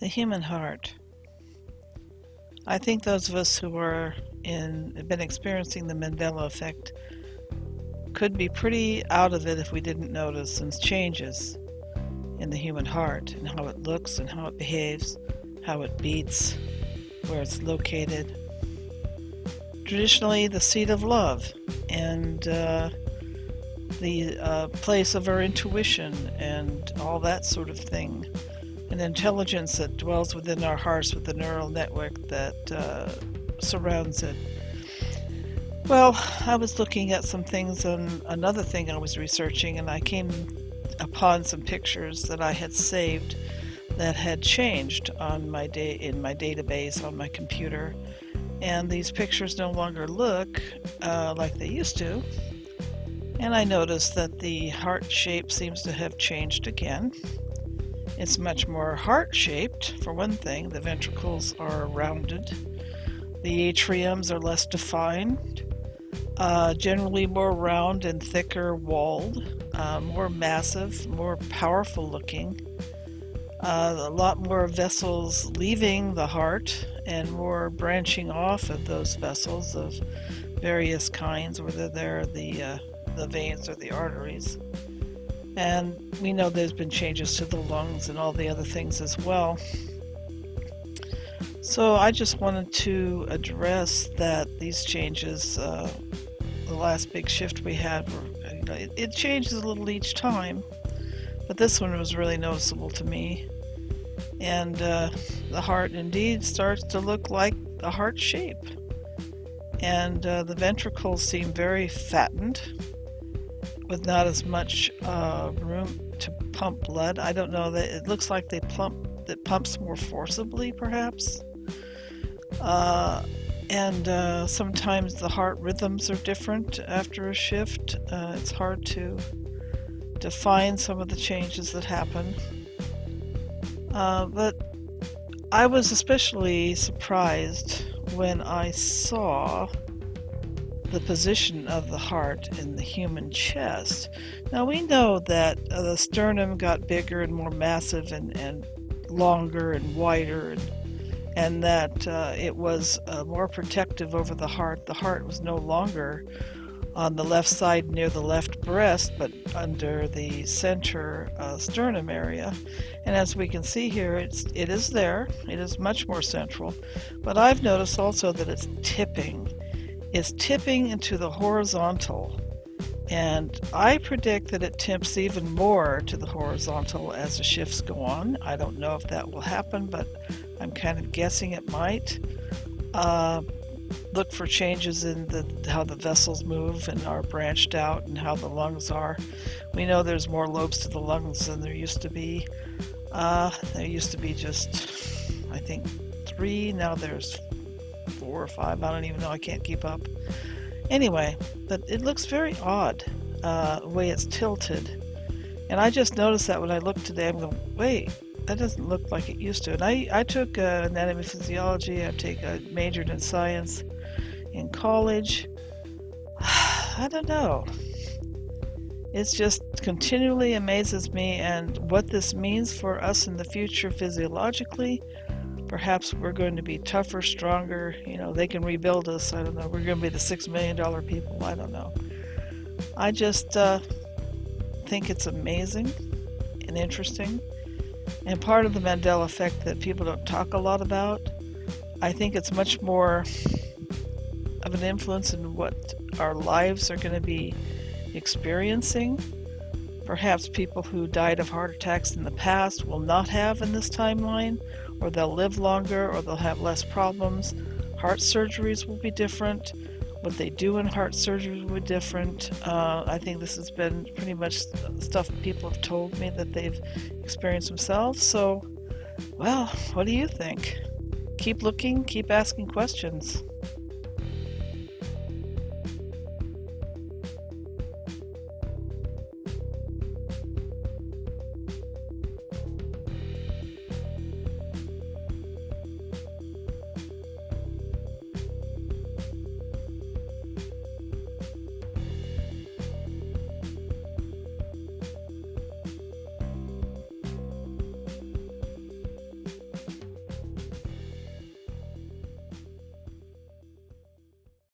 The human heart. I think those of us who have been experiencing the Mandela effect could be pretty out of it if we didn't notice some changes in the human heart and how it looks and how it behaves, how it beats, where it's located. Traditionally, the seat of love and the place of our intuition and all that sort of thing. An intelligence that dwells within our hearts with the neural network that surrounds it. Well, I was looking at some things on another thing I was researching, and I came upon some pictures that I had saved that had changed on in my database on my computer. And these pictures no longer look like they used to. And I noticed that the heart shape seems to have changed again. It's much more heart-shaped, for one thing. The ventricles are rounded. The atriums are less defined, generally more round and thicker walled, more massive, more powerful looking. A lot more vessels leaving the heart and more branching off of those vessels of various kinds, whether they're the veins or the arteries. And we know there's been changes to the lungs and all the other things as well. So I just wanted to address that these changes, the last big shift we had, it changes a little each time, but this one was really noticeable to me. And the heart indeed starts to look like a heart shape. And the ventricles seem very fattened, with not as much room to pump blood. I don't know, that it looks like it pumps more forcibly, perhaps. And sometimes the heart rhythms are different after a shift. It's hard to define some of the changes that happen. But I was especially surprised when I saw the position of the heart in the human chest. Now we know that the sternum got bigger and more massive and longer and wider, and that it was more protective over the heart. The heart was no longer on the left side near the left breast, but under the center sternum area. And as we can see here, it is there. It is much more central. But I've noticed also that it's tipping. It's tipping into the horizontal. And I predict that it tips even more to the horizontal as the shifts go on. I don't know if that will happen, but I'm kind of guessing it might. Look for changes in how the vessels move and are branched out and how the lungs are. We know there's more lobes to the lungs than there used to be. There used to be just, I think, 3. Now there's 4 or 5. I don't even know. I can't keep up. Anyway, but it looks very odd, the way it's tilted. And I just noticed that when I looked today. I'm going, wait, that doesn't look like it used to. And I took anatomy physiology. I majored in science in college. I don't know. It just continually amazes me, and what this means for us in the future physiologically. Perhaps we're going to be tougher, stronger. They can rebuild us. I don't know. We're going to be the $6 million people. I don't know. I just think it's amazing and interesting. And part of the Mandela effect that people don't talk a lot about, I think it's much more of an influence in what our lives are going to be experiencing. Perhaps people who died of heart attacks in the past will not have in this timeline, or they'll live longer, or they'll have less problems. Heart surgeries will be different. What they do in heart surgery will be different. I think this has been pretty much stuff people have told me that they've experienced themselves. So, well, what do you think? Keep looking, keep asking questions.